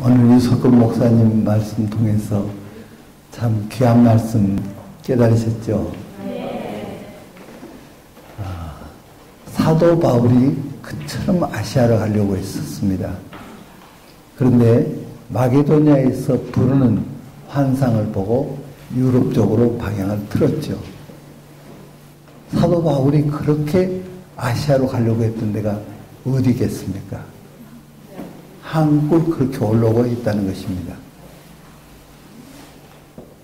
오늘 유석근 목사님 말씀 통해서 참 귀한 말씀 깨달으셨죠? 사도 바울이 그처럼 아시아로 가려고 했었습니다. 그런데 마게도냐에서 부르는 환상을 보고 유럽 쪽으로 방향을 틀었죠. 사도 바울이 그렇게 아시아로 가려고 했던 데가 어디겠습니까? 한국을 그렇게 올라오고 있다는 것입니다.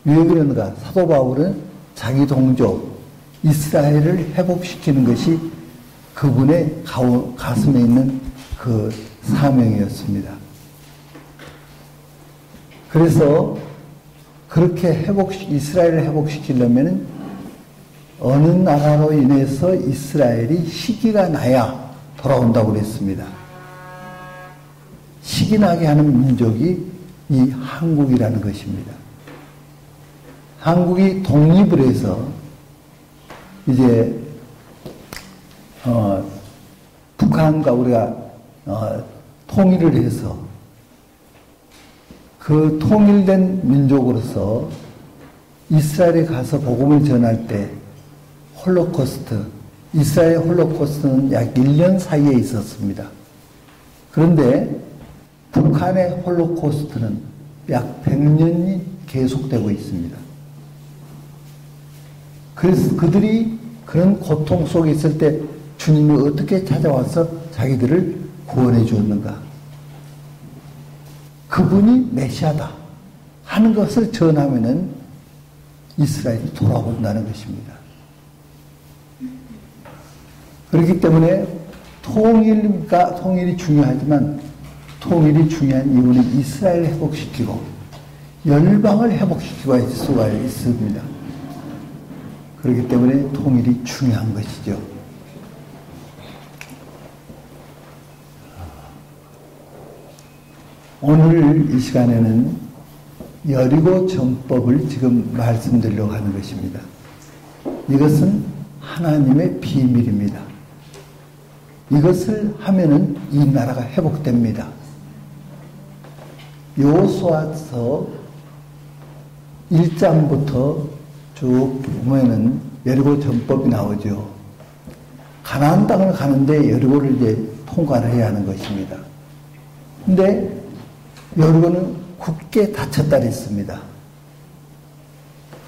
왜 그러는가? 사도 바울은 자기 동족 이스라엘을 회복시키는 것이 그분의 가슴에 있는 그 사명이었습니다. 그래서 그렇게 이스라엘을 회복시키려면 어느 나라로 인해서 이스라엘이 시기가 나야 돌아온다고 그랬습니다. 시기 나게 하는 민족이 이 한국이라는 것입니다. 한국이 독립을 해서 이제 북한과 우리가 통일을 해서 그 통일된 민족으로서 이스라엘에 가서 복음을 전할 때 이스라엘 홀로코스트는 약 1년 사이에 있었습니다. 그런데 북한의 홀로코스트는 약 100년이 계속되고 있습니다. 그래서 그들이 그런 고통 속에 있을 때 주님이 어떻게 찾아와서 자기들을 구원해 주었는가? 그분이 메시아다 하는 것을 전하면은 이스라엘이 돌아온다는 것입니다. 그렇기 때문에 통일이 중요하지만 통일이 중요한 이유는 이스라엘을 회복시키고 열방을 회복시키고 할 수가 있습니다. 그렇기 때문에 통일이 중요한 것이죠. 오늘 이 시간에는 여리고 전법을 지금 말씀드리려고 하는 것입니다. 이것은 하나님의 비밀입니다. 이것을 하면은 이 나라가 회복됩니다. 여호수아서 1장부터 쭉 보면은 여리고 전법이 나오죠. 가나안 땅을 가는데 여리고를 이제 통과를 해야 하는 것입니다. 근데 여리고는 굳게 닫혔다 그랬습니다.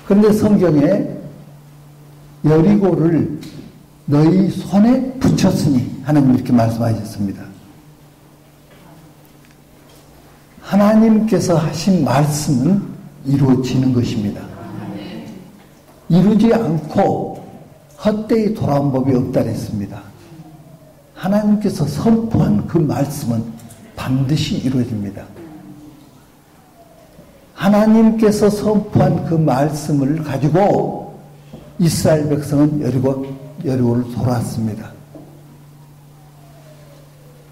그런데 성경에 여리고를 너희 손에 붙였으니 하나님 이렇게 말씀하셨습니다. 하나님께서 하신 말씀은 이루어지는 것입니다. 이루지 않고 헛되이 돌아온 법이 없다 그랬습니다. 하나님께서 선포한 그 말씀은 반드시 이루어집니다. 하나님께서 선포한 그 말씀을 가지고 이스라엘 백성은 여리고를 돌아왔습니다.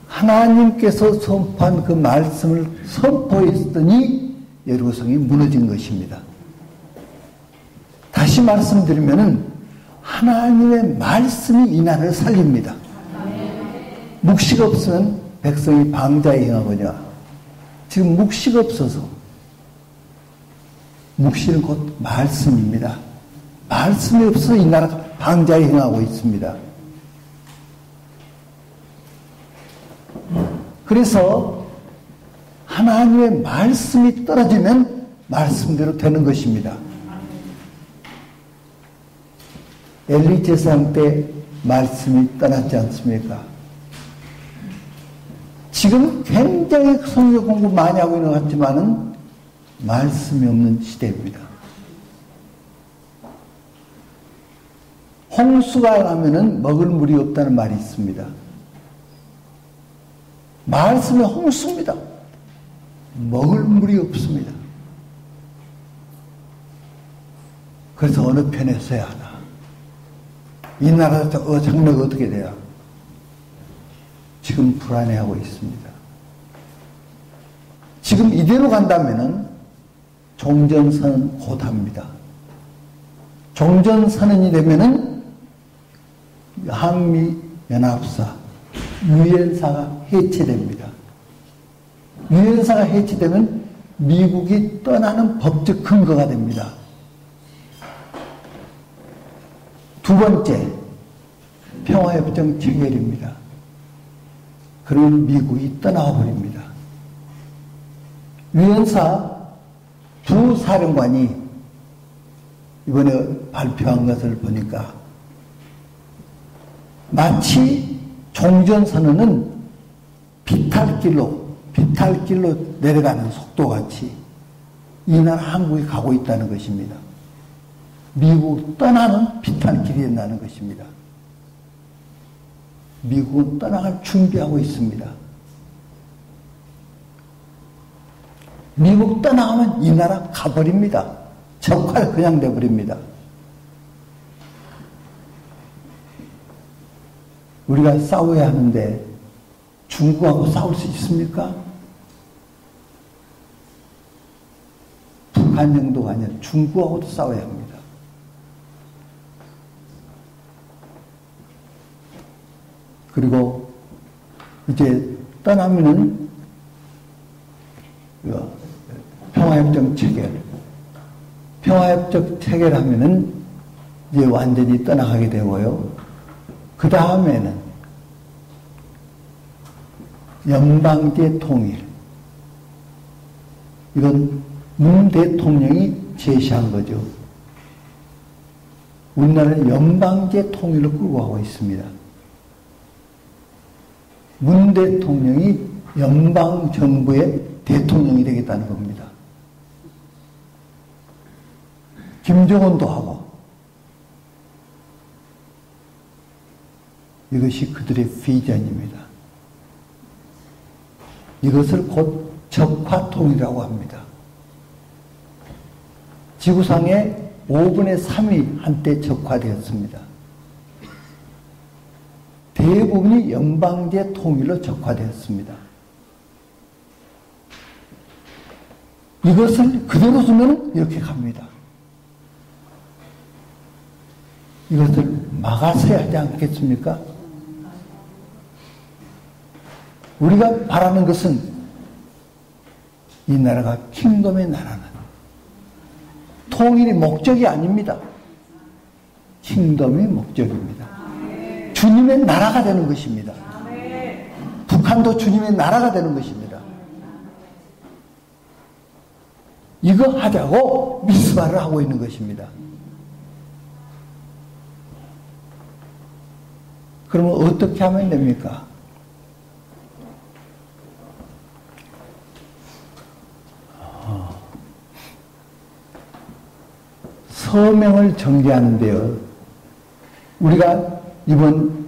하나님께서 선포한 그 말씀을 선포했더니 여리고성이 무너진 것입니다. 다시 말씀드리면은 하나님의 말씀이 이 나라를 살립니다. 묵시가 없으면 백성이 방자에 행하거냐. 지금 묵시가 없어서 묵시는 곧 말씀입니다. 말씀이 없어서 이 나라가 방자에 행하고 있습니다. 그래서 하나님의 말씀이 떨어지면 말씀대로 되는 것입니다. 엘리 제사장 때 말씀이 떠났지 않습니까? 지금 굉장히 성경 공부 많이 하고 있는 것 같지만은 말씀이 없는 시대입니다. 홍수가 나면은 먹을 물이 없다는 말이 있습니다. 말씀이 홍수입니다. 먹을 물이 없습니다. 그래서 어느 편에 서야 하나? 이 나라 장래가 어떻게 돼야? 지금 불안해하고 있습니다. 지금 이대로 간다면은 종전선언 곧합니다. 종전선언이 되면은 한미연합사, 유엔사가 해체됩니다. 유엔사가 해체되면 미국이 떠나는 법적 근거가 됩니다. 두 번째, 평화협정 체결입니다. 그러면 미국이 떠나와 버립니다. 유엔사 두 사령관이 이번에 발표한 것을 보니까 마치 종전선언은 비탈길로 내려가는 속도같이 이 나라 한국이 가고 있다는 것입니다. 미국 떠나는 비탈길이 된다는 것입니다. 미국은 떠나갈 준비하고 있습니다. 미국 떠나가면 이 나라 가버립니다. 적화를 그냥 내버립니다. 우리가 싸워야 하는데 중국하고 싸울 수 있습니까? 북한 정도가 아니라 중국하고도 싸워야 합니다. 그리고 이제 떠나면은 평화협정 체결하면은 이제 완전히 떠나가게 되고요. 그 다음에는 연방제 통일. 이건 문 대통령이 제시한 거죠. 우리나라는 연방제 통일을 끌고 가고 있습니다. 문 대통령이 연방정부의 대통령이 되겠다는 겁니다. 김정은도 하고 이것이 그들의 비전입니다. 이것을 곧 적화통일이라고 합니다. 지구상의 5분의 3이 한때 적화되었습니다. 대부분이 연방제 통일로 적화되었습니다. 이것을 그대로 두면 이렇게 갑니다. 이것을 막아서야 하지 않겠습니까? 우리가 바라는 것은 이 나라가 킹덤의 나라는 통일이 목적이 아닙니다. 킹덤이 목적입니다. 주님의 나라가 되는 것입니다. 북한도 주님의 나라가 되는 것입니다. 이거 하자고 미스바를 하고 있는 것입니다. 그러면 어떻게 하면 됩니까? 서명을 정제하는데요. 우리가 이번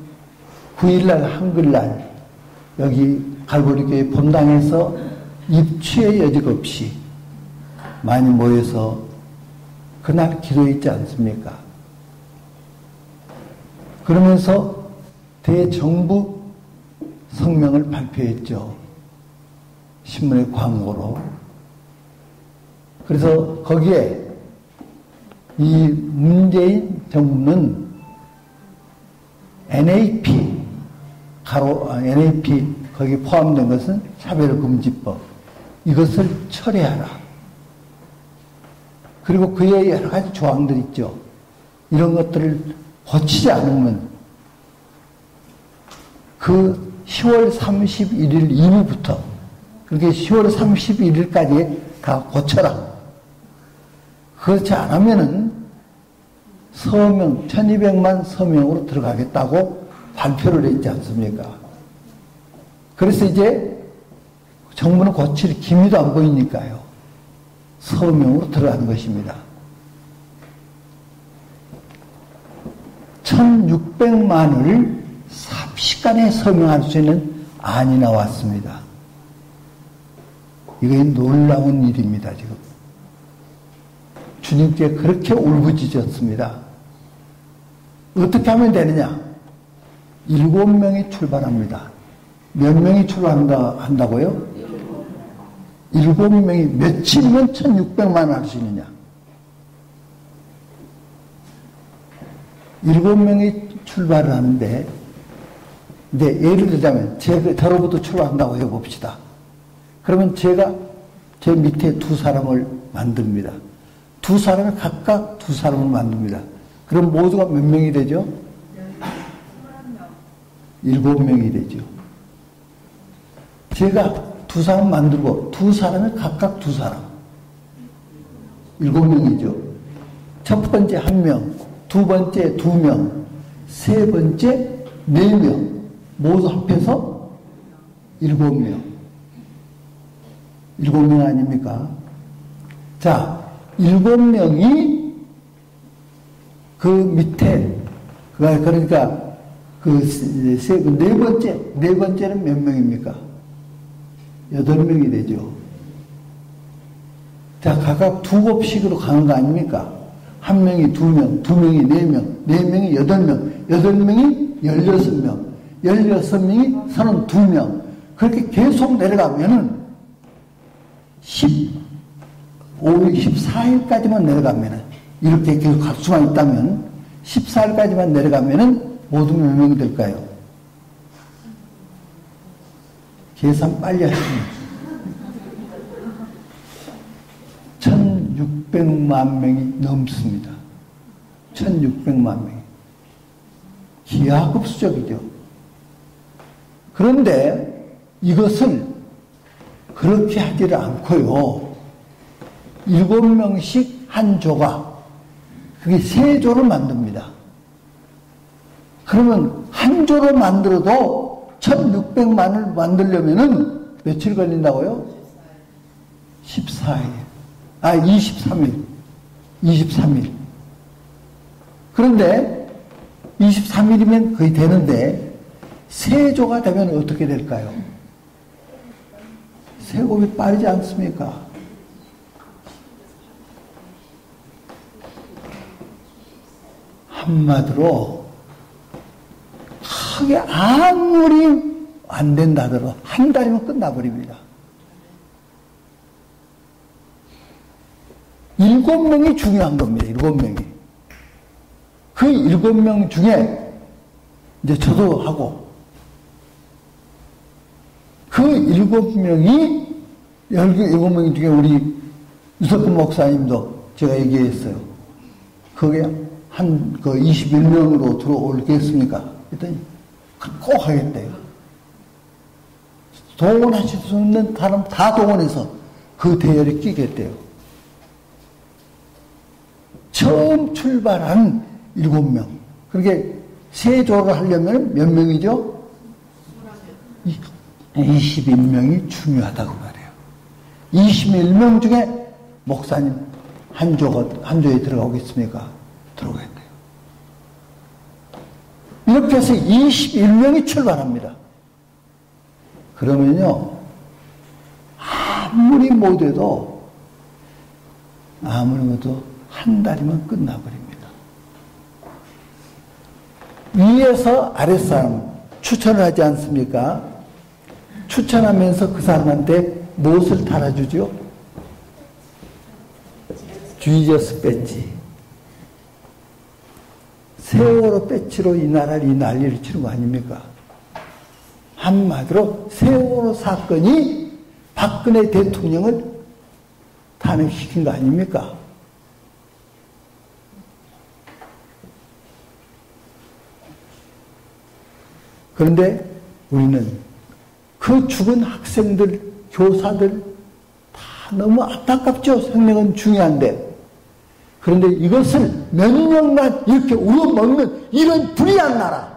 9일날 한글날 여기 갈보리교회 본당에서 입추의 여직 없이 많이 모여서 그날 기도했지 않습니까? 그러면서 대정부 성명을 발표했죠. 신문의 광고로. 그래서 거기에 이 문재인 정부는 NAP 거기 포함된 것은 차별금지법 이것을 철회하라. 그리고 그에 여러 가지 조항들이 있죠. 이런 것들을 고치지 않으면 그 10월 31일 이후부터 그렇게 10월 31일까지 다 고쳐라. 그렇지 않으면은 서명 1200만 서명으로 들어가겠다고 발표를 했지 않습니까? 그래서 이제 정부는 고칠 기미도 안 보이니까요. 서명으로 들어가는 것입니다. 1600만을 삽시간에 서명할 수 있는 안이 나왔습니다. 이게 놀라운 일입니다, 지금. 주님께 그렇게 울부짖었습니다. 어떻게 하면 되느냐? 7명이 출발합니다. 몇 명이 출발한다고요? 7명이 며칠이면 1600만 할 수 있느냐? 7명이 출발을 하는데, 이제 예를 들자면, 저로부터 출발한다고 해봅시다. 그러면 제가 제 밑에 두 사람을 만듭니다. 두 사람이 각각 두 사람을 만듭니다. 그럼 모두가 몇 명이 되죠? 7명이 되죠. 제가 두 사람 만들고 두 사람이 각각 두 사람. 7명이죠. 첫 번째 1명, 두 번째 2명, 세 번째 4명. 모두 합해서 7명. 7명 아닙니까? 자, 7명이 그 밑에, 그러니까 네 번째는 몇 명입니까? 8명이 되죠. 자, 각각 두 곱씩으로 가는 거 아닙니까? 1명이 2명, 2명이 4명, 4명이 8명, 8명이 16명, 16명이 32명. 그렇게 계속 내려가면은 14일까지만 내려가면은, 이렇게 계속 갈 수만 있다면 14일까지만 내려가면은 모두 몇 명이 될까요? 계산 빨리 하시면 1600만 명이 넘습니다. 1600만 명이. 기하급수적이죠. 그런데 이것을 그렇게 하지를 않고요. 7명씩 한 조가, 그게 3조를 만듭니다. 그러면 한 조를 만들어도 1600만을 만들려면은 며칠 걸린다고요? 14일. 23일. 23일. 그런데 23일이면 거의 되는데 세조가 되면 어떻게 될까요? 세곱이 빠르지 않습니까? 한마디로 크게 아무리 안 된다 하더라도 한 달이면 끝나버립니다. 7명이 중요한 겁니다. 7명이. 그 7명 중에 이제 저도 하고 그 7명이 7명 중에 우리 유석근 목사님도 제가 얘기했어요. 그게 한 21명으로 들어올겠습니까? 그랬더니 꼭 하겠대요. 동원하실 수 있는 사람 다 동원해서 그 대열에 끼겠대요. 처음 출발한 7명. 그렇게 세조를 하려면 몇 명이죠? 21명이 중요하다고 말해요. 21명 중에 목사님 한 조에 들어가겠습니까? 들어가야 돼요. 이렇게 해서 21명이 출발합니다. 그러면요, 아무리 못해도 한 달이면 끝나버립니다. 위에서 아랫사람 추천을 하지 않습니까? 추천하면서 그 사람한테 무엇을 달아주죠? 주지어스 배지. 세월호 배지로 이 난리를 치는 거 아닙니까? 한마디로 세월호 사건이 박근혜 대통령을 탄핵시킨 거 아닙니까? 그런데 우리는 그 죽은 학생들, 교사들 다 너무 안타깝죠. 생명은 중요한데. 그런데 이것을 몇 년간 이렇게 우려먹는 이런 불의한 나라.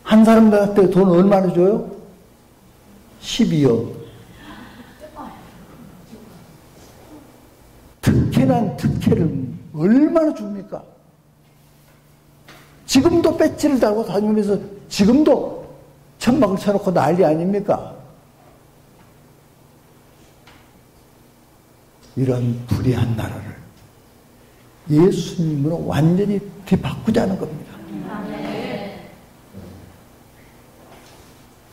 한 사람한테 돈 얼마나 줘요? 12억. 특혜란 특혜를 얼마나 줍니까? 지금도 배지를 달고 다니면서 지금도 천막을 쳐놓고 난리 아닙니까? 이런 불의한 나라를 예수님으로 완전히 뒤바꾸자는 겁니다.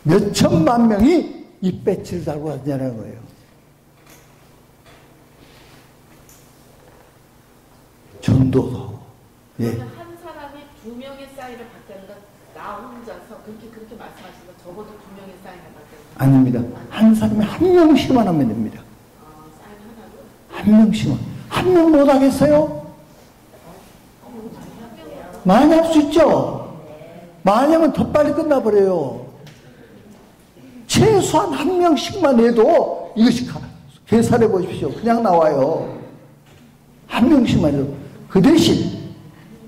몇 천만 명이 이 배지를 달고 다니는 거예요. 전도도 하고. 예. 한 사람이 2명의 사인을 받다는 건 혼자서 그렇게 말씀하시면 적어도 2명이 사인해봤어요. 아닙니다. 한 사람이 한 명씩만 하면 됩니다. 사인 하나도? 한 명씩만. 한 명 못하겠어요? 많이 할 수 있죠? 많이 하면 더 빨리 끝나버려요. 최소한 한 명씩만 해도 이것이 계산해 보십시오. 그냥 나와요. 한 명씩만 해도. 그 대신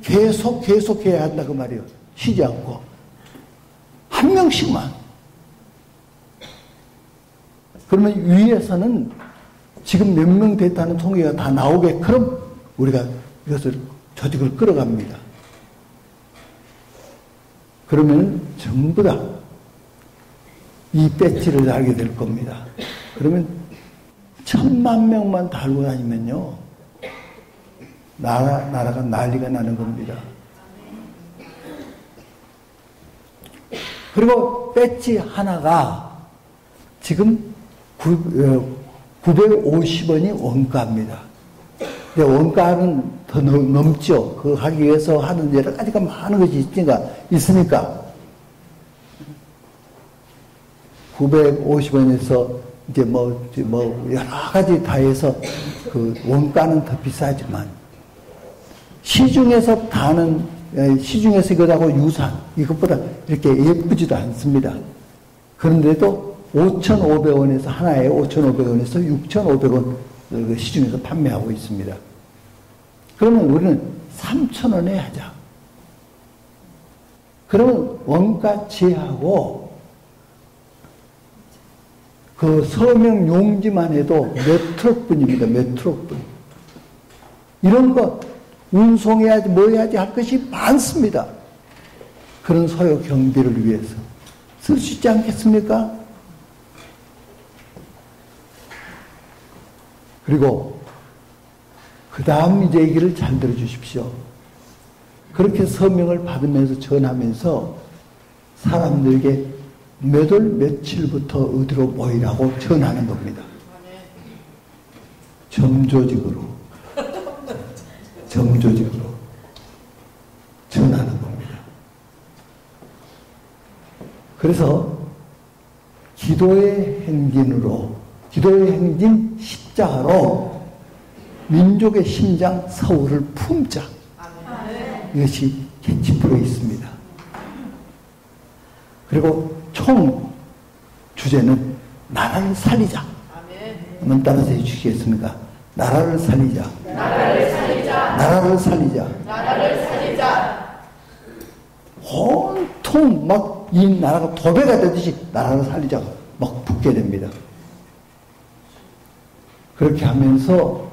계속 해야 한다 그 말이에요. 쉬지 않고. 한 명씩만. 그러면 위에서는 지금 몇 명 됐다는 통계가 다 나오게끔 우리가 이것을 조직을 끌어갑니다. 그러면 전부 다 이 배지를 달게 될 겁니다. 그러면 1000만 명만 달고 다니면요. 나라가 난리가 나는 겁니다. 그리고 배지 하나가 지금 950원이 원가입니다. 근데 원가는 더 넘죠. 그거 하기 위해서 하는 여러 가지가 많은 것이 있으니까 950원에서 이제 뭐 여러 가지 다 해서 그 원가는 더 비싸지만 시중에서 이것하고 유사한 이것보다 이렇게 예쁘지도 않습니다. 그런데도 5,500원에서 하나에 5,500원에서 6,500원 시중에서 판매하고 있습니다. 그러면 우리는 3,000원에 하자. 그러면 원가 제하고 그 서명 용지만 해도 몇 트럭분입니다. 몇 트럭분. 이런 거 운송해야지 뭐 해야지 할 것이 많습니다. 그런 소요 경비를 위해서 쓸 수 있지 않겠습니까? 그리고 그 다음 이제 얘기를 잘 들어주십시오. 그렇게 서명을 받으면서 전하면서 사람들에게 몇 월 며칠부터 어디로 모이라고 전하는 겁니다. 점조직으로 전하는 겁니다. 그래서 기도의 행진 십자가로 민족의 심장 서울을 품자. 이것이 캐치프레이에 있습니다. 그리고 총 주제는 나라를 살리자. 한번 따라서 해주시겠습니까? 나라를 살리자. 나라를 살리자. 나라를 살리자. 나라를 살리자. 온통 막 이 나라가 도배가 되듯이 나라를 살리자가 막 붙게 됩니다. 그렇게 하면서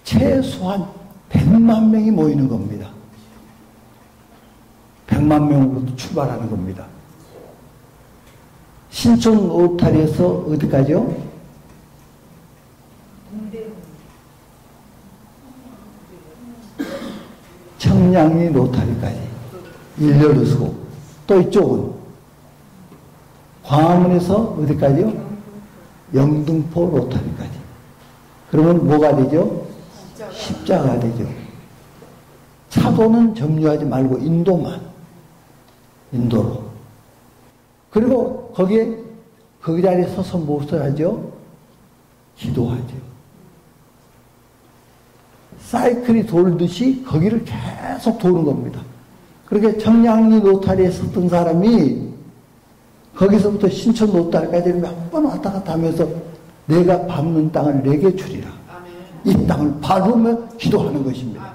최소한 100만 명이 모이는 겁니다. 100만 명으로부터 출발하는 겁니다. 신촌 오타리에서 어디까지요? 청량리 로타리까지 일렬로 서고, 또 이쪽은 광화문에서 어디까지요? 영등포 로타리까지. 그러면 뭐가 되죠? 십자가가 되죠. 차도는 점유하지 말고 인도로. 그리고 거기 자리에 서서 무엇을 하죠? 기도하죠. 사이클이 돌듯이 거기를 계속 도는 겁니다. 그렇게 청량리 로타리에 섰던 사람이 거기서부터 신촌 로타리까지 몇 번 왔다 갔다 하면서 내가 밟는 땅을 내게 주리라. 이 땅을 밟으며 기도하는 것입니다.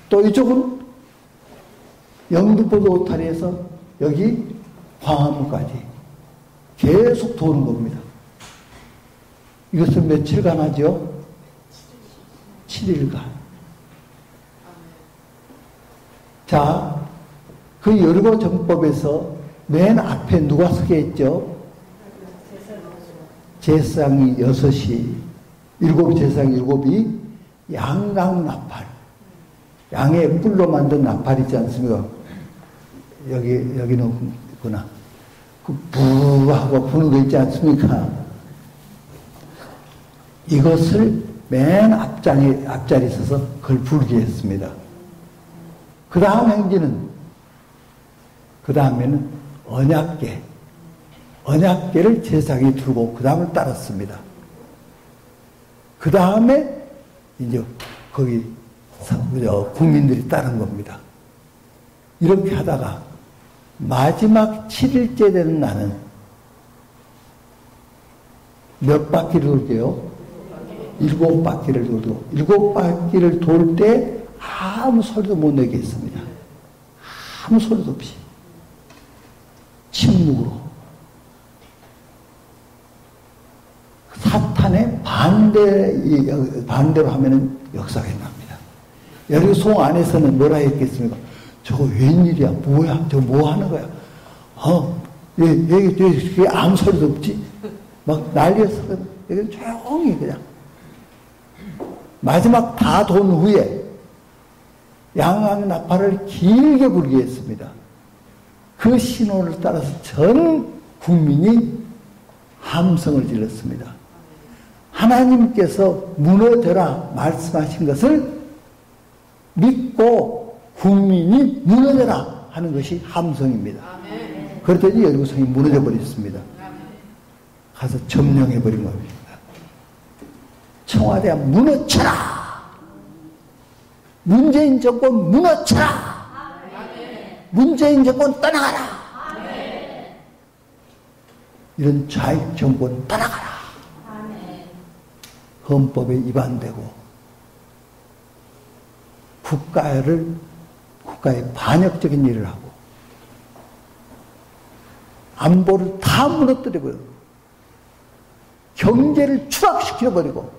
또 이쪽은 영등포 로타리에서 여기 광화문까지 계속 도는 겁니다. 이것을 며칠간 하죠? 7일간. 자, 그 여리고 정법에서 맨 앞에 누가 서게 했죠? 제상이 6이, 제상이 7이 양강나팔. 양의 뿔로 만든 나팔 있지 않습니까? 여기는 있구나. 그 부하고 부는 거 있지 않습니까? 이것을 맨 앞자리에 서서 그걸 불게 했습니다. 그 다음 행진은 그 다음에는 언약궤. 언약궤를 제사장이 들고 그 다음을 따랐습니다. 그 다음에 이제 거기 국민들이 따른 겁니다. 이렇게 하다가 마지막 7일째 되는 날은 몇 바퀴를 돌게요? 7바퀴를 돌고 7바퀴를 돌 때 아무 소리도 못 내게 했습니다. 아무 소리도 없이 침묵으로 사탄의 반대로 하면은 역사가 일어납니다. 여기 송 안에서는 뭐라 했겠습니까? 저거 웬일이야? 뭐야? 저거 뭐 하는 거야? 왜 아무 소리도 없지? 막 난리였어. 여기는 조용히 그냥. 마지막 다 돈 후에 양왕 나팔을 길게 불게 했습니다. 그 신호를 따라서 전 국민이 함성을 질렀습니다. 하나님께서 무너져라 말씀하신 것을 믿고 국민이 무너져라 하는 것이 함성입니다. 그랬더니 여리고성이 무너져 버렸습니다. 가서 점령해 버린 겁니다. 청와대가 무너져라. 문재인 정권 무너져라. 문재인 정권 떠나가라. 이런 좌익 정권 떠나가라. 헌법에 위반되고 국가의 반역적인 일을 하고 안보를 다 무너뜨리고요. 경제를 추락시켜버리고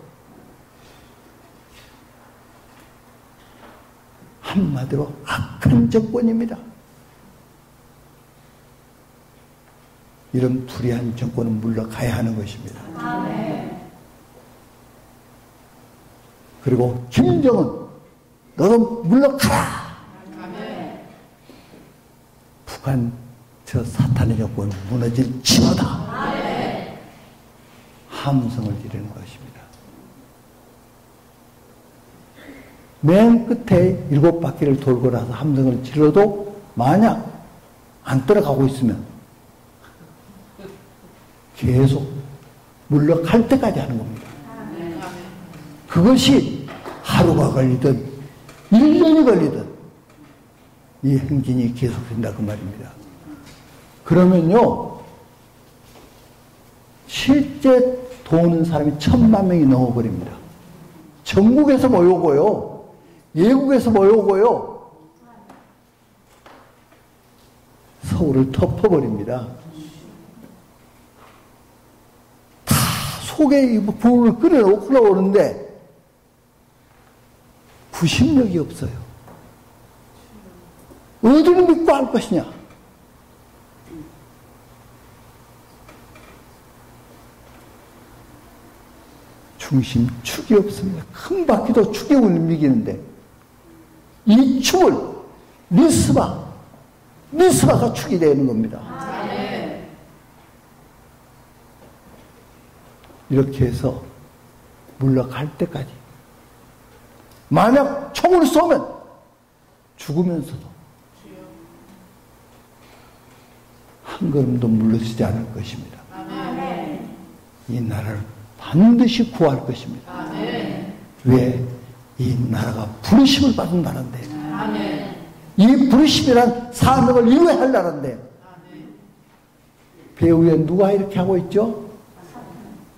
한마디로 악한 정권입니다. 이런 불의한 정권은 물러가야 하는 것입니다. 그리고 김정은 너도 물러가라. 북한 저 사탄의 정권은 무너질지어다. 함성을 지르는 것입니다. 맨 끝에 7바퀴를 돌고 나서 함성을 질러도 만약 안 따라가고 있으면 계속 물러갈 때까지 하는 겁니다. 그것이 하루가 걸리든 1년이 걸리든 이 행진이 계속된다 그 말입니다. 그러면요 실제 도는 사람이 1000만 명이 넘어버립니다. 전국에서 모여오고요. 예국에서 모여오고요. 서울을 덮어버립니다. 다 속에 불을 끓여놓고 나오는데 구심력이 없어요. 어디를 믿고 할 것이냐? 중심축이 없습니다. 큰 바퀴도 축에 움직이는데 이 축을 미스바가 축이 되는 겁니다. 이렇게 해서 물러갈 때까지 만약 총을 쏘면 죽으면서도 한 걸음도 물러서지 않을 것입니다. 이 나라를 반드시 구할 것입니다. 왜? 이 나라가 부르심을 받은 나라인데 이 부르심이란 사명을 이루어야 할 나라인데 배후에 누가 이렇게 하고 있죠?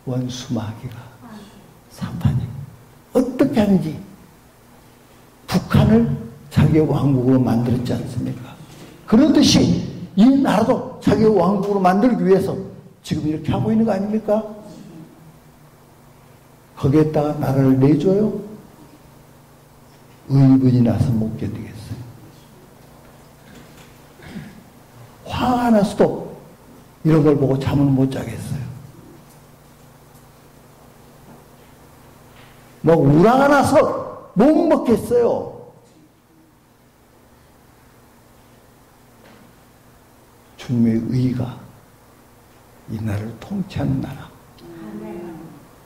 원수마귀가 사탄이 어떻게 하는지 북한을 자기의 왕국으로 만들었지 않습니까? 그렇듯이 이 나라도 자기의 왕국으로 만들기 위해서 지금 이렇게 하고 있는 거 아닙니까? 거기에다가 나라를 내줘요? 의분이 나서 못 견디겠어요. 화가 나서도 이런 걸 보고 잠을 못 자겠어요. 뭐 우라가 나서 못 먹겠어요. 주님의 의가 이 나라를 통치하는 나라.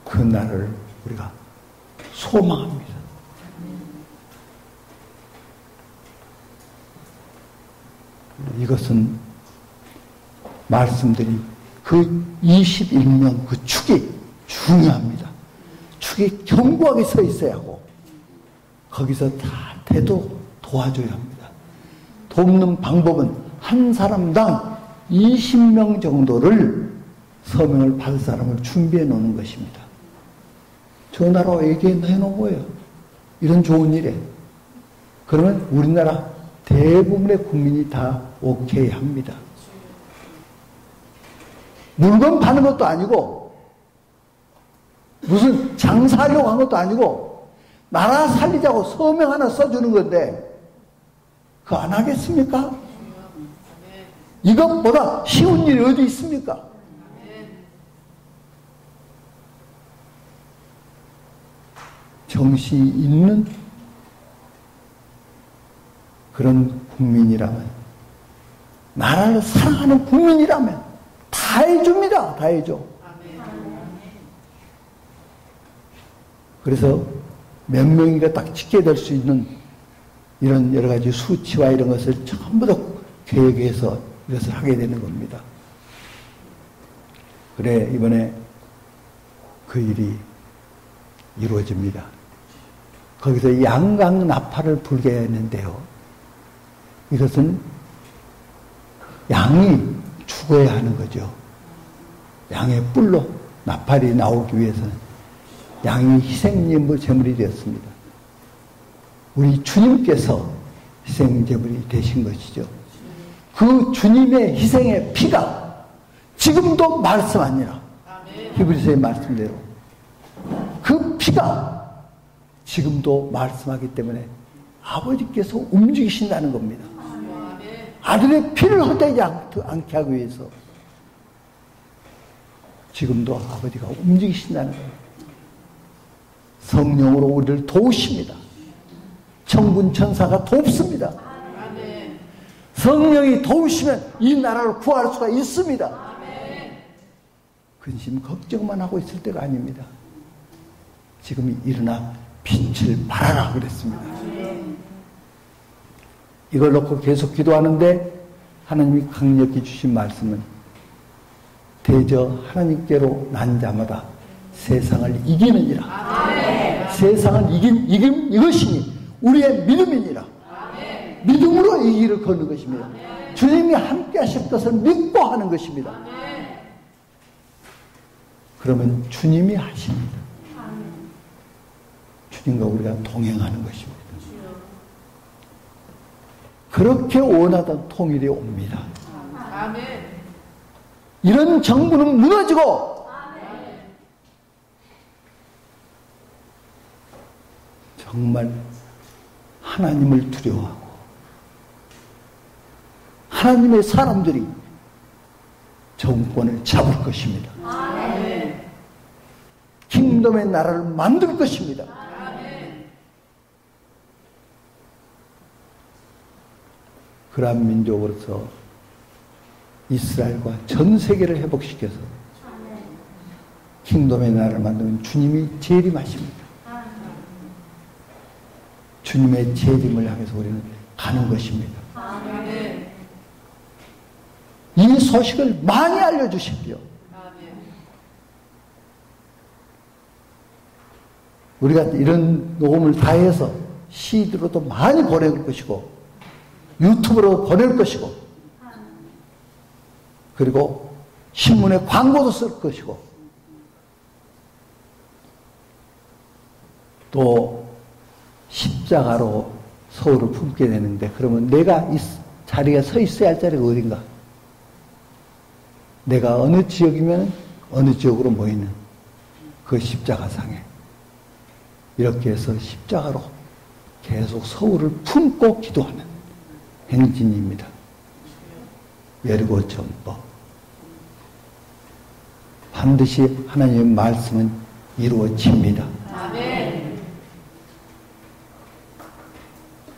그 나라를 우리가 소망합니다. 이것은 말씀드린 그 21명 그 축이 중요합니다. 축이 견고하게 서 있어야 하고 거기서 다 태도 도와줘야 합니다. 돕는 방법은 한 사람당 20명 정도를 서명을 받을 사람을 준비해 놓는 것입니다. 전화로 얘기해 놓은 거예요. 이런 좋은 일에. 그러면 우리나라 대부분의 국민이 다 오케이 합니다. 물건 파는 것도 아니고 무슨 장사하려고 한 것도 아니고 나라 살리자고 서명 하나 써주는 건데 그거 안 하겠습니까? 이것보다 쉬운 일이 어디 있습니까? 정신이 있는 그런 국민이라면, 나라를 사랑하는 국민이라면 다 해줍니다. 다 해줘. 그래서 몇 명이가 딱 찍게 될 수 있는 이런 여러 가지 수치와 이런 것을 전부 다 계획해서 이것을 하게 되는 겁니다. 그래, 이번에 그 일이 이루어집니다. 거기서 양강 나팔을 불게 했는데요. 이것은 양이 죽어야 하는 거죠. 양의 뿔로 나팔이 나오기 위해서는 양이 희생제물 제물이 되었습니다. 우리 주님께서 희생제물이 되신 것이죠. 그 주님의 희생의 피가 지금도 말씀하니라. 히브리서의 말씀대로 그 피가 지금도 말씀하기 때문에 아버지께서 움직이신다는 겁니다. 아들의 피를 헛되지 않게 하기 위해서 지금도 아버지가 움직이신다는 거예요. 성령으로 우리를 도우십니다. 천군 천사가 돕습니다. 성령이 도우시면 이 나라를 구할 수가 있습니다. 근심 걱정만 하고 있을 때가 아닙니다. 지금 일어나 빛을 발하라 그랬습니다. 이걸 놓고 계속 기도하는데 하나님이 강력히 주신 말씀은 대저 하나님께로 난 자마다 세상을 이기느니라. 세상을 이긴 이것이니 우리의 믿음이니라. 믿음으로 이 길을 걷는 것입니다. 주님이 함께 하실 것을 믿고 하는 것입니다. 그러면 주님이 하십니다. 주님과 우리가 동행하는 것입니다. 그렇게 원하던 통일이 옵니다. 이런 정부는 무너지고 정말 하나님을 두려워하고 하나님의 사람들이 정권을 잡을 것입니다. 킹덤의 나라를 만들 것입니다. 그러한 민족으로서 이스라엘과 전 세계를 회복시켜서 킹덤의 나라를 만드는 주님이 재림하십니다. 주님의 재림을 향해서 우리는 가는 것입니다. 이 소식을 많이 알려주십시오. 우리가 이런 녹음을 다 해서 CD로도 많이 보낼 것이고 유튜브로 보낼 것이고 그리고 신문에 광고도 쓸 것이고 또 십자가로 서울을 품게 되는데 그러면 내가 이 자리에 서 있어야 할 자리가 어딘가? 내가 어느 지역이면 어느 지역으로 모이는 그 십자가상에 이렇게 해서 십자가로 계속 서울을 품고 기도하는 행진입니다. 여리고 전법. 반드시 하나님의 말씀은 이루어집니다.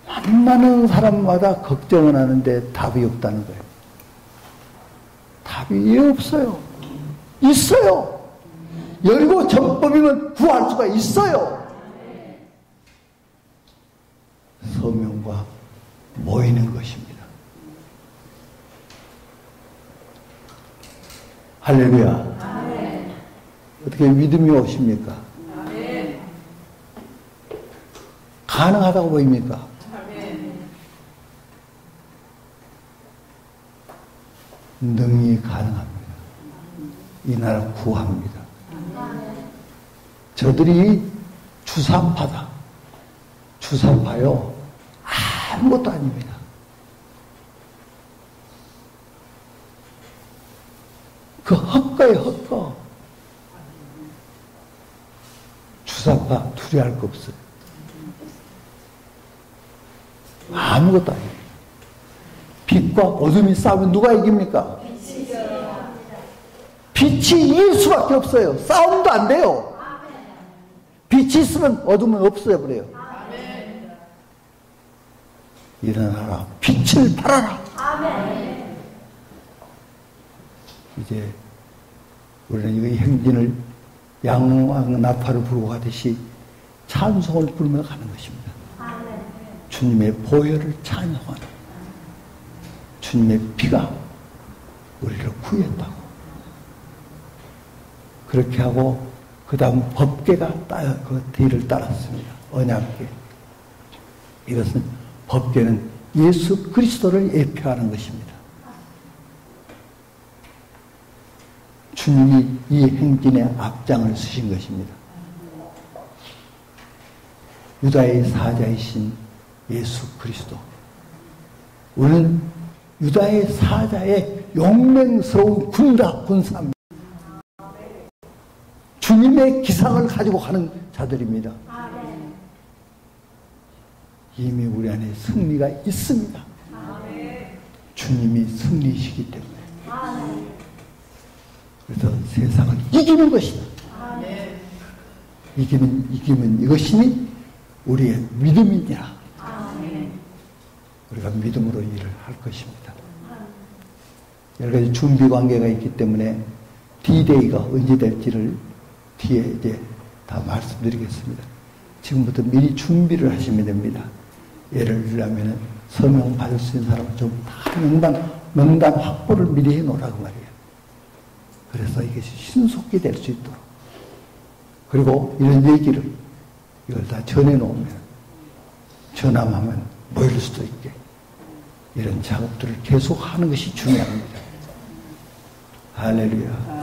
만나는 사람마다 걱정을 하는데 답이 없다는 거예요. 답이 없어요. 있어요. 여리고 전법이면 구할 수가 있어요. 서명과 모이는 것입니다. 할렐루야. 어떻게 믿음이 오십니까? 가능하다고 보입니까? 능히 가능합니다. 이 나라 구합니다. 저들이 주사파다. 주사파요. 아무것도 아닙니다. 그 헛거예요, 헛거. 주사파 두려워할 거 없어요. 아무것도 아니에요. 빛과 어둠이 싸우면 누가 이깁니까? 빛이 이길 수밖에 없어요. 싸움도 안 돼요. 빛이 있으면 어둠은 없어져 버려요. 일어나라. 빛을 발하라. 이제 우리는 이 행진을 양왕 나팔을 부르고 가듯이 찬송을 부르며 가는 것입니다. 주님의 보혈을 찬송하는, 주님의 피가 우리를 구했다고. 그렇게 하고 그 다음 법궤가 그 뒤를 따랐습니다. 언약궤. 이것은 법궤는 예수 그리스도를 예표하는 것입니다. 주님이 이 행진의 앞장을 서신 것입니다. 유다의 사자이신 예수 그리스도. 우리는 유다의 사자의 용맹스러운 군사입니다. 주님의 기상을 가지고 가는 자들입니다. 이미 우리 안에 승리가 있습니다. 주님이 승리이시기 때문에. 그래서 세상을 이기는 것이다. 이기면 이것이니 우리의 믿음이니라. 우리가 믿음으로 일을 할 것입니다. 여러 가지 준비 관계가 있기 때문에 D-Day가 언제 될지를 뒤에 이제 다 말씀드리겠습니다. 지금부터 미리 준비를 하시면 됩니다. 예를 들자면 서명 받을 수 있는 사람은 좀 다 명단 확보를 미리 해놓으라고 말이에요. 그래서 이것이 신속히 될 수 있도록. 그리고 이런 얘기를 이걸 다 전해놓으면 전함하면 모일 수도 있게 이런 작업들을 계속 하는 것이 중요합니다. 할렐루야.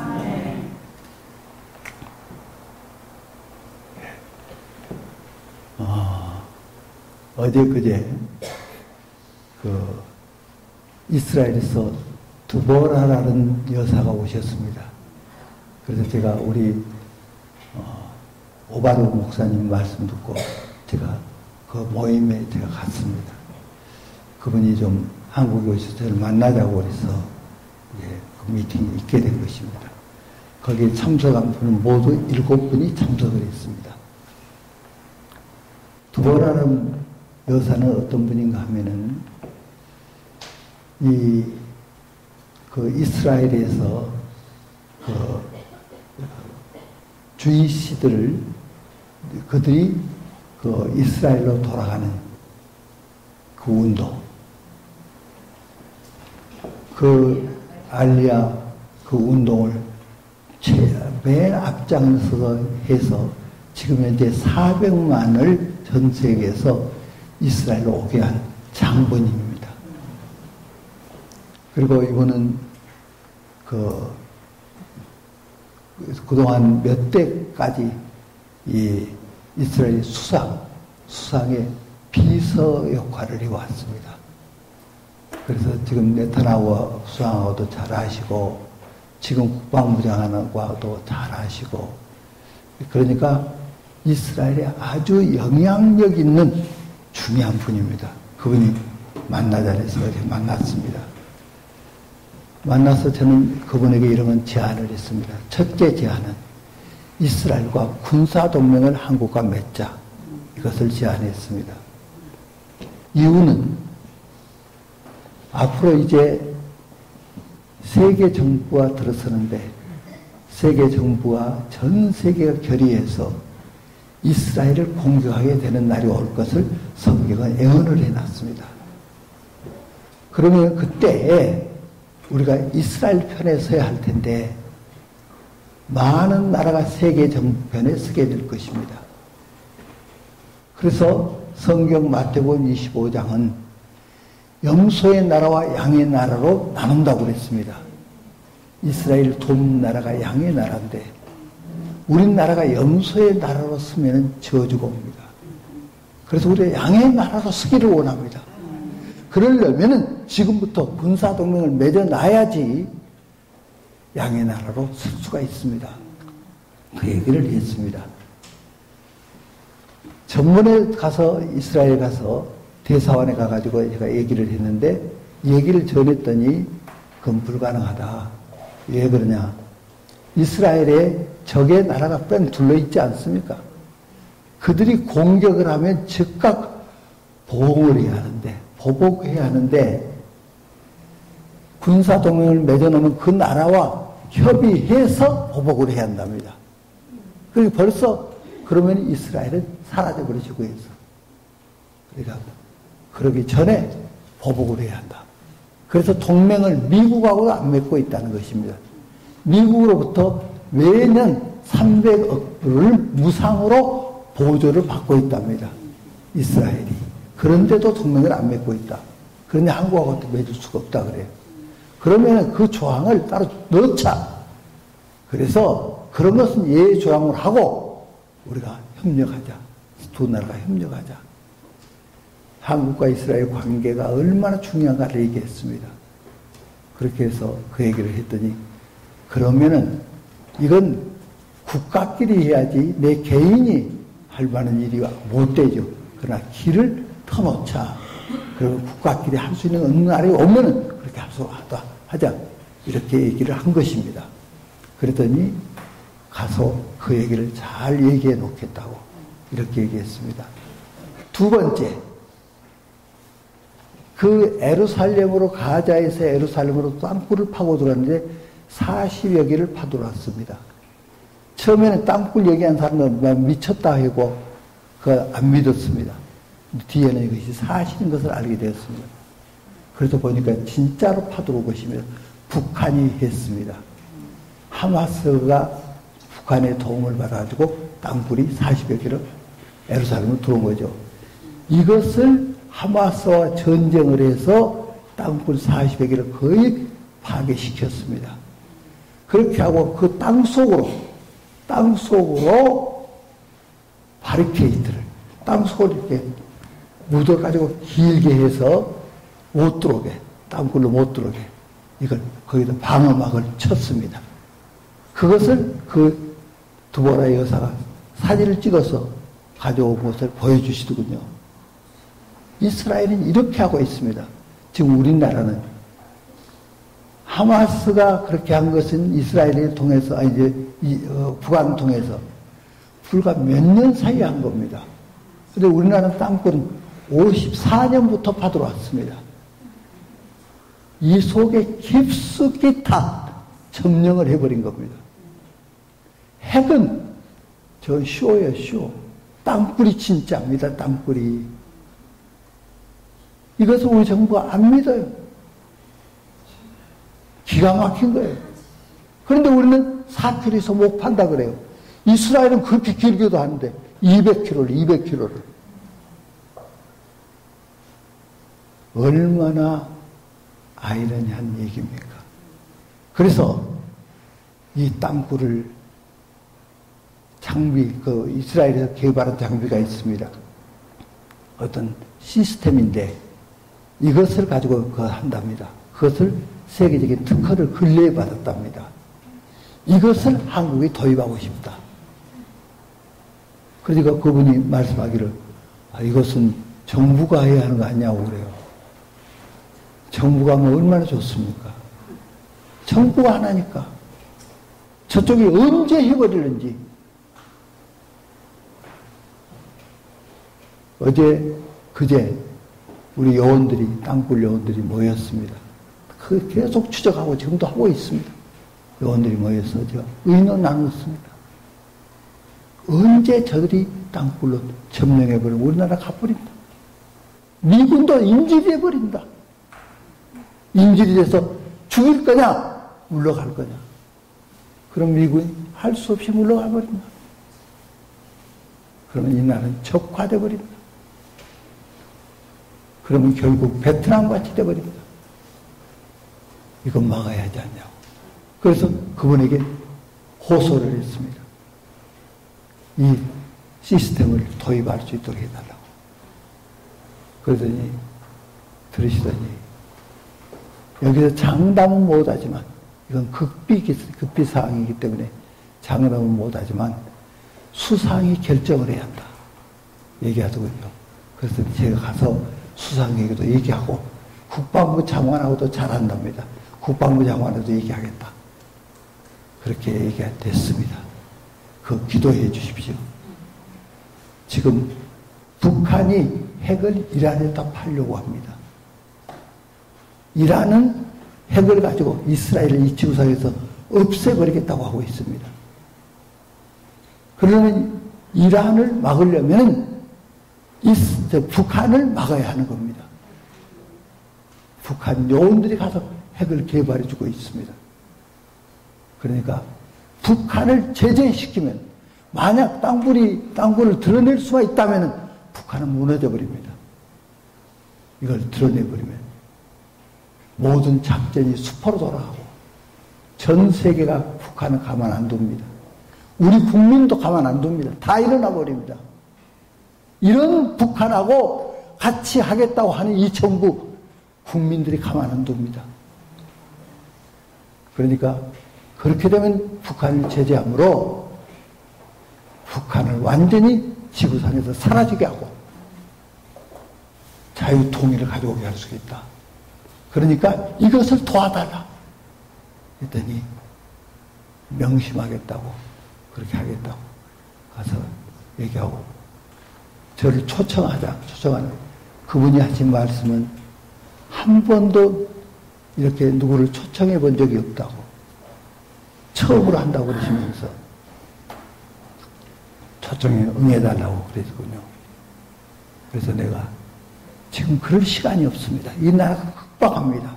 어제 그제 이스라엘에서 드보라라는 여사가 오셨습니다. 그래서 제가 우리 오바르 목사님 말씀 듣고 제가 그 모임에 제가 갔습니다. 그분이 좀 한국에 오셔서 저를 만나자고 그래서 그 미팅에 있게 된 것입니다. 거기에 참석한 분은 모두 7분이 참석을 했습니다. 드보라는 여사는 어떤 분인가 하면은 이스라엘에서 주이시들을 그들이 이스라엘로 돌아가는 그 운동, 알리아 그 운동을 맨 앞장서서 해서 지금 현재 400만을 전 세계에서 이스라엘로 오게 한 장본인입니다. 그리고 이분은 그동안 몇 대까지 이 이스라엘 수상의 비서 역할을 해왔습니다. 그래서 지금 네타냐후 수상하고도 잘 아시고, 지금 국방부장하고도 잘 아시고, 그러니까 이스라엘에 아주 영향력 있는 중요한 분입니다. 그분이 만나자 해서 만났습니다. 만나서 저는 그분에게 이런 제안을 했습니다. 첫째 제안은 이스라엘과 군사동맹을 한국과 맺자. 이것을 제안했습니다. 이유는 앞으로 이제 세계 정부가 들어서는데 세계 정부와 전 세계가 결의해서 이스라엘을 공격하게 되는 날이 올 것을 성경은 예언을 해놨습니다. 그러면 그때 우리가 이스라엘 편에 서야 할 텐데 많은 나라가 세계 정편에 서게 될 것입니다. 그래서 성경 마태복음 25장은 염소의 나라와 양의 나라로 나눈다고 그랬습니다. 이스라엘 돕나라가 양의 나라인데 우리나라가 염소의 나라로 서면 저주가 옵니다. 그래서 우리가 양의 나라로 서기를 원합니다. 그러려면 지금부터 군사동맹을 맺어놔야지 양의 나라로 설 수가 있습니다. 그 얘기를 했습니다. 전번에 가서 이스라엘 가서 대사관에 가가지고 제가 얘기를 했는데 얘기를 전했더니 그건 불가능하다. 왜 그러냐? 이스라엘에 적의 나라가 뺑 둘러있지 않습니까? 그들이 공격을 하면 즉각 보복을 해야 하는데 보복해야 하는데 군사동맹을 맺어놓으면 그 나라와 협의해서 보복을 해야 한답니다. 그리고 벌써 그러면 이스라엘은 사라져버리시고 해서 그러니까 그러기 전에 보복을 해야 한다. 그래서 동맹을 미국하고 안 맺고 있다는 것입니다. 미국으로부터 매년 300억 불을 무상으로 보조를 받고 있답니다. 이스라엘이. 그런데도 동맹을 안 맺고 있다. 그런데 한국하고도 맺을 수가 없다 그래요. 그러면 그 조항을 따로 넣자. 그래서 그런 것은 예외 조항을 하고 우리가 협력하자. 두 나라가 협력하자. 한국과 이스라엘 관계가 얼마나 중요한가를 얘기했습니다. 그렇게 해서 그 얘기를 했더니 그러면은 이건 국가끼리 해야지 내 개인이 할 만한 일이 못 되죠. 그러나 길을 터놓자. 그리고 국가끼리 할 수 있는 어느 날이 오면은 그렇게 하자. 이렇게 얘기를 한 것입니다. 그랬더니 가서 그 얘기를 잘 얘기해 놓겠다고 이렇게 얘기했습니다. 두 번째, 그 에루살렘으로 가자에서 에루살렘으로 땅굴을 파고 들어왔는데 40여 개를 파들어왔습니다. 처음에는 땅굴 얘기한 사람은 미쳤다 하고 안 믿었습니다. 뒤에는 이것이 사실인 것을 알게 되었습니다. 그래서 보니까 진짜로 파들어온 것입니다. 북한이 했습니다. 하마스가 북한의 도움을 받아가지고 땅굴이 40여 개를 에루살렘으로 들어온 거죠. 이것을 하마스와 전쟁을 해서 땅굴 40여 개를 거의 파괴시켰습니다. 그렇게 하고 그 땅속으로 바리케이트를 땅속으로 이렇게 묻어가지고 길게 해서 못 들어오게, 땅굴로 못 들어오게 이걸 거기다 방어막을 쳤습니다. 그것을 그 두보라 여사가 사진을 찍어서 가져온 것을 보여주시더군요. 이스라엘은 이렇게 하고 있습니다. 지금 우리나라는 하마스가 그렇게 한 것은 이스라엘을 통해서 북한을 통해서 불과 몇 년 사이에 한 겁니다. 그런데 우리나라는 땅굴은 54년부터 파들어왔습니다. 이 속에 깊숙이 다 점령을 해버린 겁니다. 핵은 저 쇼예요, 쇼. 땅굴이 진짜입니다, 땅굴이. 이것을 우리 정부가 안 믿어요. 기가 막힌 거예요. 그런데 우리는 사투리에서 못 판다 그래요. 이스라엘은 그렇게 길게도 하는데 200km를. 얼마나 아이러니한 얘기입니까? 그래서 이 땅굴을 이스라엘에서 개발한 장비가 있습니다. 어떤 시스템인데 이것을 가지고 한답니다. 그것을 세계적인 특허를 근래에 받았답니다. 이것을 한국에 도입하고 싶다. 그러니까 그분이 말씀하기를 이것은 정부가 해야 하는 거 아니냐고 그래요. 정부가 하면 얼마나 좋습니까? 정부가 하나니까. 저쪽이 언제 해버리는지. 그제 우리 요원들이, 땅굴 요원들이 모였습니다. 계속 추적하고 지금도 하고 있습니다. 요원들이 모여서 의논 나눴습니다. 언제 저들이 땅굴로 점령해버리면 우리나라 가버린다. 미군도 인질해버린다. 인질이 돼서 죽일 거냐, 물러갈 거냐. 그럼 미군이 할 수 없이 물러가 버립니다. 그러면 이 나라는 적화돼 버립니다. 그러면 결국 베트남 같이 돼 버립니다. 이건 막아야 하지 않냐고. 그래서 그분에게 호소를 했습니다. 이 시스템을 도입할 수 있도록 해달라고. 그러더니 들으시더니 여기서 장담은 못하지만 이건 극비 사항이기 때문에 장담은 못하지만 수상이 결정을 해야 한다 얘기하더군요. 그래서 제가 가서 수상에게도 얘기하고 국방부 장관하고도 잘한답니다. 국방부 장관하고도 얘기하겠다. 그렇게 얘기가 됐습니다. 그 기도해 주십시오. 지금 북한이 핵을 이란에다 팔려고 합니다. 이란은 핵을 가지고 이스라엘을 이 지구상에서 없애버리겠다고 하고 있습니다. 그러면 이란을 막으려면 북한을 막아야 하는 겁니다. 북한 요원들이 가서 핵을 개발해주고 있습니다. 그러니까 북한을 제재시키면 만약 땅굴을 드러낼 수가 있다면 북한은 무너져 버립니다. 이걸 드러내버리면 모든 작전이 수포로 돌아가고 전 세계가 북한을 가만 안 둡니다. 우리 국민도 가만 안 둡니다. 다 일어나 버립니다. 이런 북한하고 같이 하겠다고 하는 이 정부 국민들이 가만 안 둡니다. 그러니까 그렇게 되면 북한을 제재함으로 북한을 완전히 지구상에서 사라지게 하고 자유통일을 가져오게 할 수 있다. 그러니까 이것을 도와달라 했더니 명심하겠다고 그렇게 하겠다고 가서 얘기하고 저를 초청하는 그분이 하신 말씀은 한 번도 이렇게 누구를 초청해 본 적이 없다고 처음으로 한다고 그러시면서 초청에 응해달라고 그랬군요. 그래서 내가 지금 그럴 시간이 없습니다. 이 나라가 급박합니다.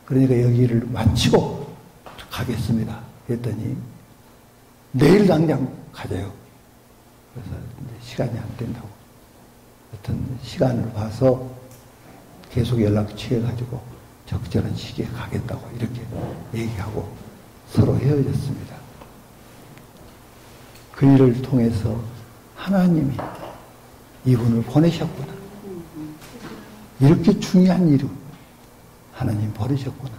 그러니까 여기를 마치고 가겠습니다. 했더니 내일 당장 가자요. 그래서 시간이 안 된다고. 하여튼 시간을 봐서 계속 연락 취해가지고 적절한 시기에 가겠다고 이렇게 얘기하고 서로 헤어졌습니다. 그 일을 통해서 하나님이 이분을 보내셨구나. 이렇게 중요한 일을 하나님 버리셨구나.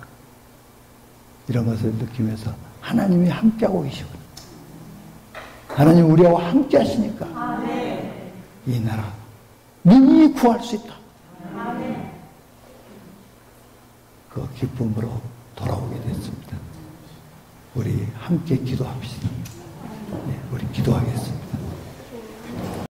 이런 것을 느끼면서 하나님이 함께하고 계시구나. 하나님 우리하고 함께 하시니까 이 나라 능히 구할 수 있다. 그 기쁨으로 돌아오게 됐습니다. 우리 함께 기도합시다. 네, 우리 기도하겠습니다.